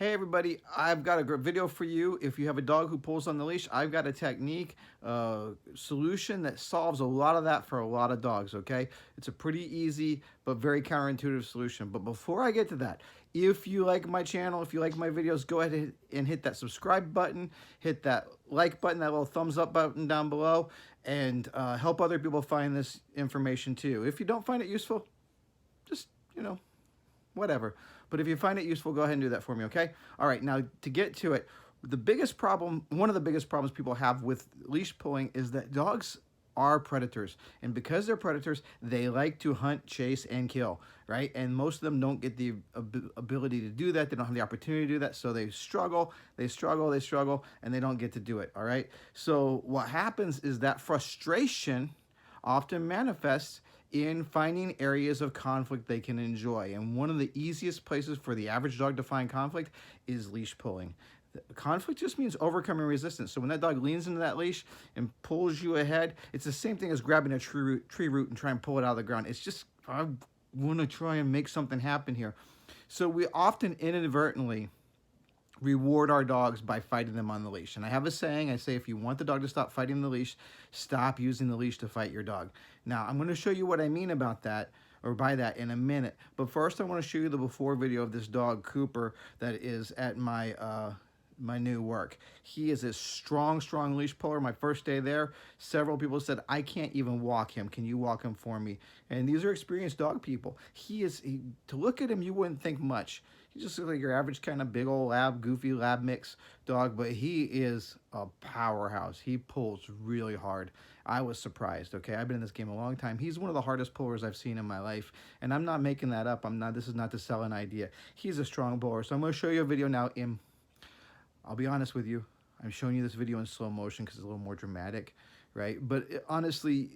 Hey everybody, I've got a great video for you. If you have a dog who pulls on the leash, I've got a technique, solution that solves a lot of that for a lot of dogs, okay? It's a pretty easy but very counterintuitive solution. But before I get to that, if you like my channel, if you like my videos, go ahead and hit that subscribe button, hit that like button, that little thumbs up button down below, and help other people find this information too. If you don't find it useful, just, whatever. But if you find it useful, go ahead and do that for me, okay? All right, now to get to it, the biggest problem, one of the biggest problems people have with leash pulling is that dogs are predators. And because they're predators, they like to hunt, chase, and kill, right? And most of them don't get the ability to do that. They don't have the opportunity to do that. So they struggle, and they don't get to do it, all right? So what happens is that frustration often manifests in finding areas of conflict they can enjoy. And one of the easiest places for the average dog to find conflict is leash pulling. Conflict just means overcoming resistance. So when that dog leans into that leash and pulls you ahead, it's the same thing as grabbing a tree root and trying to pull it out of the ground. It's just, I want to try and make something happen here. So we often inadvertently reward our dogs by fighting them on the leash. And I have a saying, I say if you want the dog to stop fighting the leash, stop using the leash to fight your dog. Now, I'm going to show you what I mean about that, or by that, in a minute. But first, I want to show you the before video of this dog, Cooper, that is at my my new work. He is a strong leash puller. My first day there, several people said, I can't even walk him. Can you walk him for me? And these are experienced dog people. To look at him, you wouldn't think much. He just looks like your average kind of big old lab, goofy lab mix dog, but he is a powerhouse. He pulls really hard. I was surprised, okay? I've been in this game a long time. He's one of the hardest pullers I've seen in my life, and I'm not making that up. This is not to sell an idea. He's a strong puller. So I'm going to show you a video now I'll be honest with you, I'm showing you this video in slow motion because it's a little more dramatic, right? But honestly,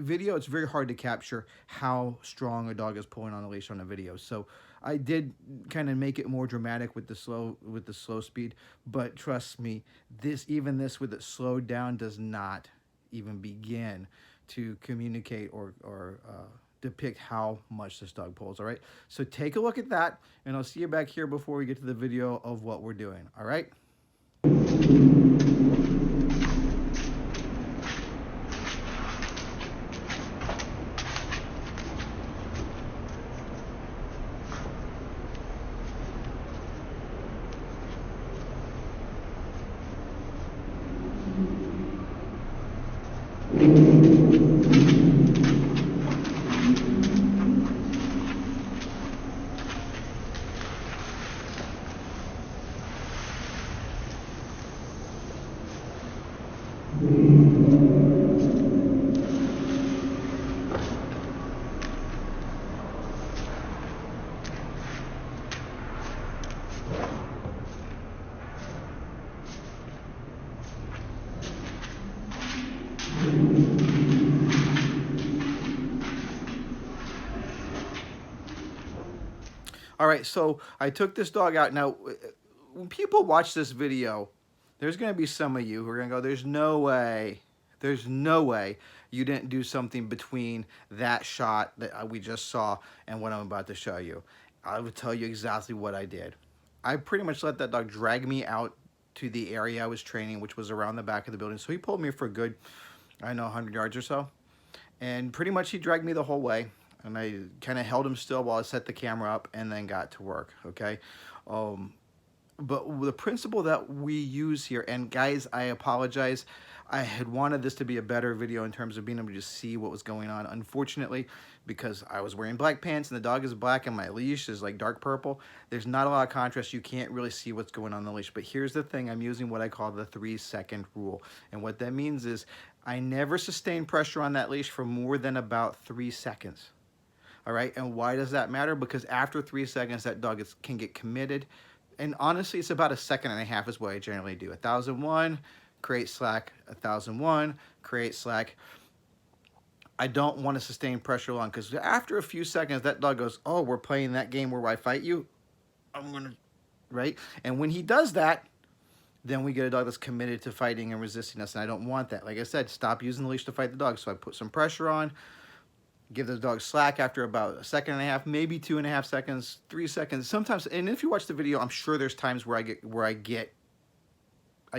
video, it's very hard to capture how strong a dog is pulling on a leash on a video. So I did kind of make it more dramatic with the slow speed, but trust me, even this with it slowed down does not even begin to communicate or depict how much this dog pulls, all right? So take a look at that, and I'll see you back here before we get to the video of what we're doing, all right? All right, so I took this dog out. Now, when people watch this video, there's going to be some of you who are going to go, there's no way you didn't do something between that shot that we just saw and what I'm about to show you. I will tell you exactly what I did. I pretty much let that dog drag me out to the area I was training, which was around the back of the building. So he pulled me for a good, 100 yards or so. And pretty much he dragged me the whole way. And I kind of held him still while I set the camera up and then got to work, okay? But the principle that we use here, and guys, I apologize. I had wanted this to be a better video in terms of being able to just see what was going on. Unfortunately, because I was wearing black pants and the dog is black and my leash is like dark purple, there's not a lot of contrast. You can't really see what's going on the leash. But here's the thing. I'm using what I call the 3-second rule. And what that means is I never sustain pressure on that leash for more than about 3 seconds. All right, and why does that matter? Because after 3 seconds, that dog can get committed. And honestly, it's about 1.5 seconds is what I generally do. 1,001, create slack, 1,001, create slack. I don't want to sustain pressure long because after a few seconds, that dog goes, oh, we're playing that game where I fight you. I'm going to, right? And when he does that, then we get a dog that's committed to fighting and resisting us, and I don't want that. Like I said, stop using the leash to fight the dog. So I put some pressure on, Give the dog slack after about a second and a half, maybe 2.5 seconds, 3 seconds. Sometimes, and if you watch the video, I'm sure there's times where I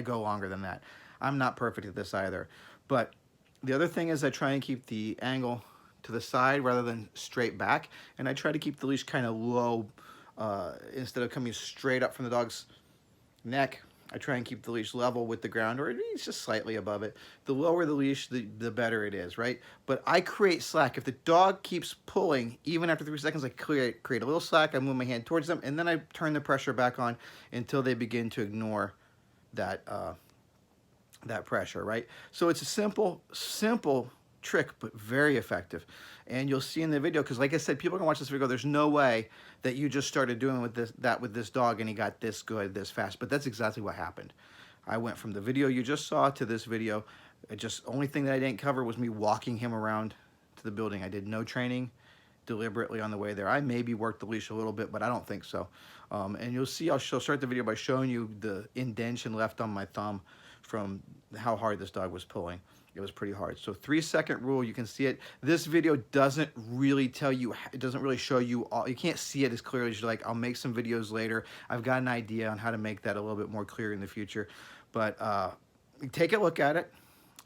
go longer than that. I'm not perfect at this either. But the other thing is I try and keep the angle to the side rather than straight back. And I try to keep the leash kind of low instead of coming straight up from the dog's neck. I try and keep the leash level with the ground, or it's just slightly above it. The lower the leash, the better it is, right? But I create slack. If the dog keeps pulling, even after 3 seconds, I create a little slack. I move my hand towards them, and then I turn the pressure back on until they begin to ignore that that pressure, right? So it's a simple trick, but very effective. And you'll see in the video, because like I said, people are gonna watch this video, there's no way that you just started doing with this dog and he got this good, this fast. But that's exactly what happened. I went from the video you just saw to this video. Only thing that I didn't cover was me walking him around to the building. I did no training deliberately on the way there. I maybe worked the leash a little bit, but I don't think so. And you'll see, I'll start the video by showing you the indentation left on my thumb from how hard this dog was pulling. It was pretty hard. So 3-second rule, you can see it. This video doesn't really tell you, it doesn't really show you all, you can't see it as clearly as you like. I'll make some videos later. I've got an idea on how to make that a little bit more clear in the future. But take a look at it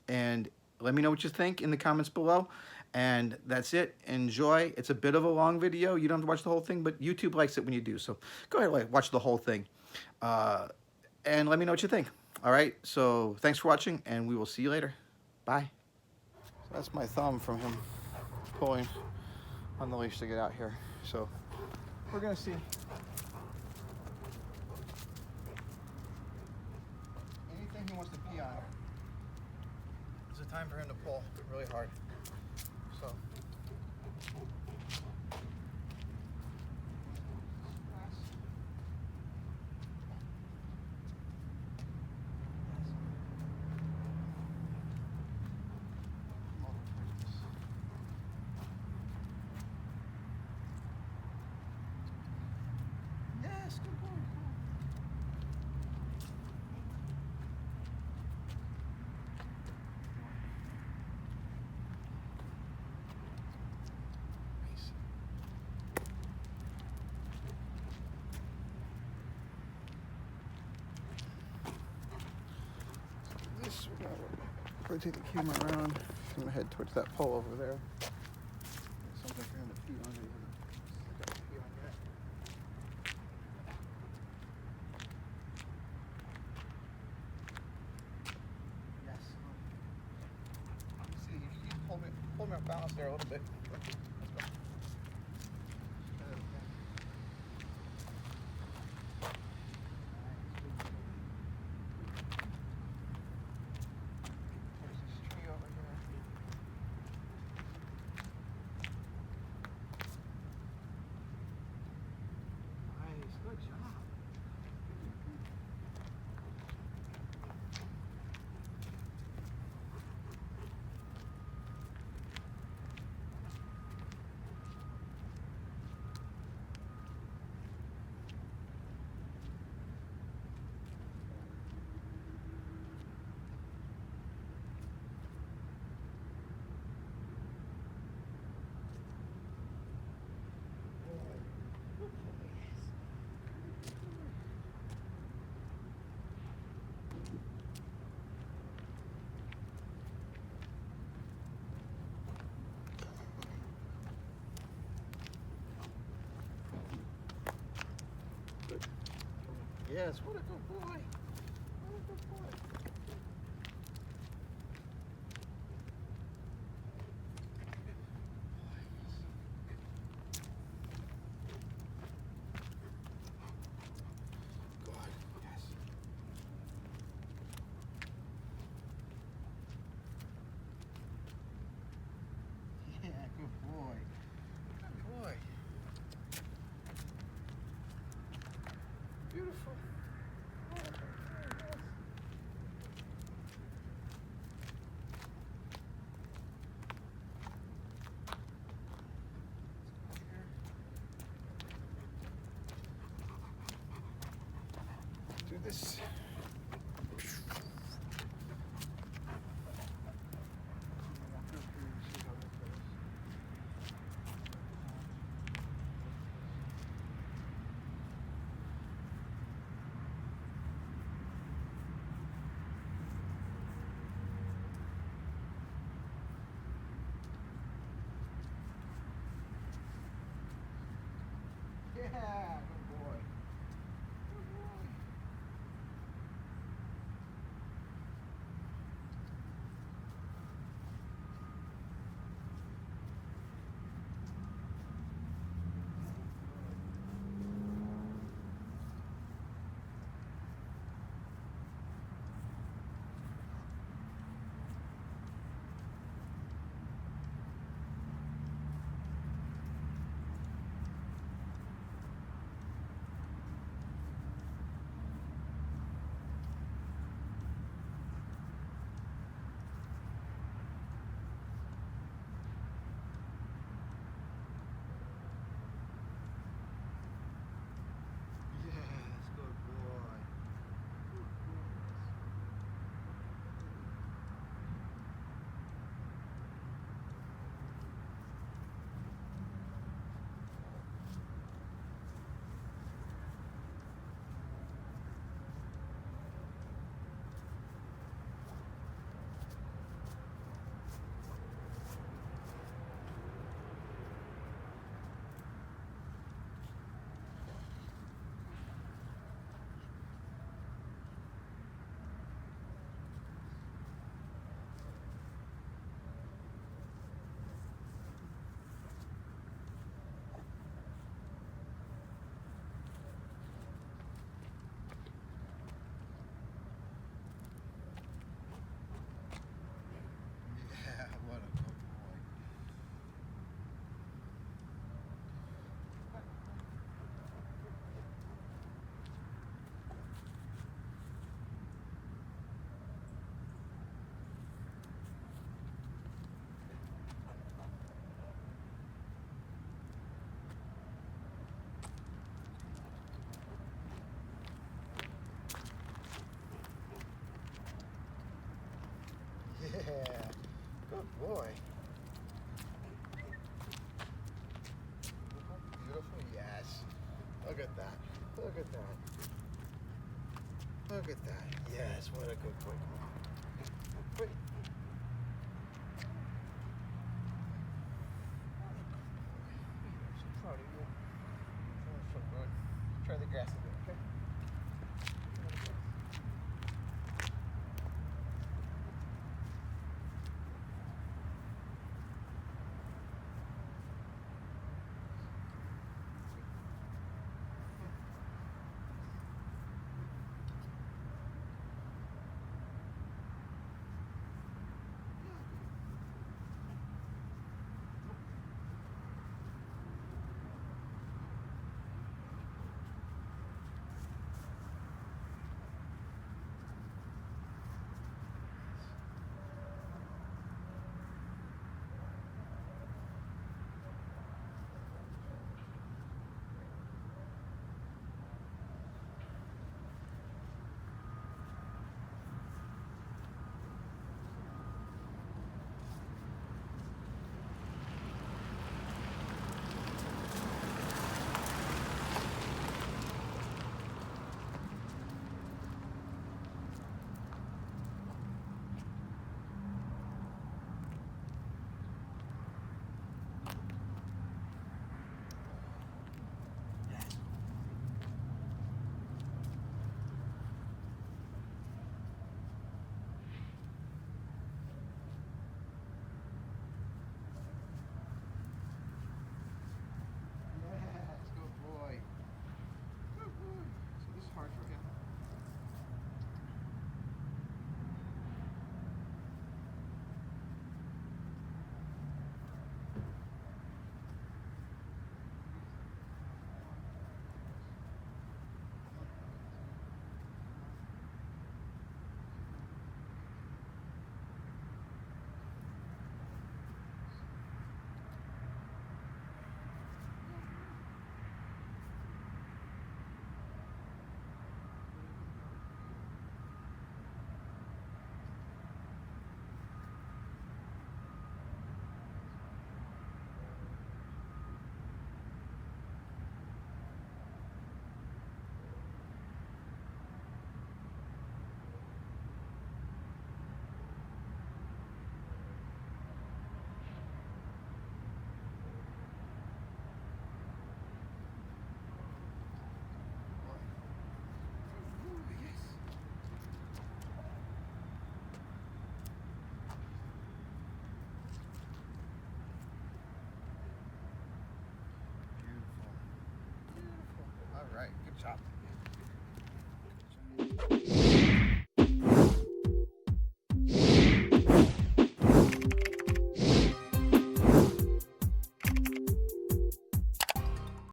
and let me know what you think in the comments below. And that's it. Enjoy. It's a bit of a long video. You don't have to watch the whole thing, but YouTube likes it when you do. So go ahead, watch the whole thing. And let me know what you think. All right. So thanks for watching, and we will see you later. Bye. So that's my thumb from him pulling on the leash to get out here. So we're going to see anything he wants to pee on. It's a time for him to pull really hard. So. Yes, good boy. This, we're gonna rotate the camera around. I'm gonna head towards that pole over there. There's something for him to pee on. Yes. See, you can hold me off balance there a little bit. Let's go. Good job. Yes, what a good boy. What a good boy. Good, yes. Yeah, good boy. Good boy. Beautiful. Do this. shop.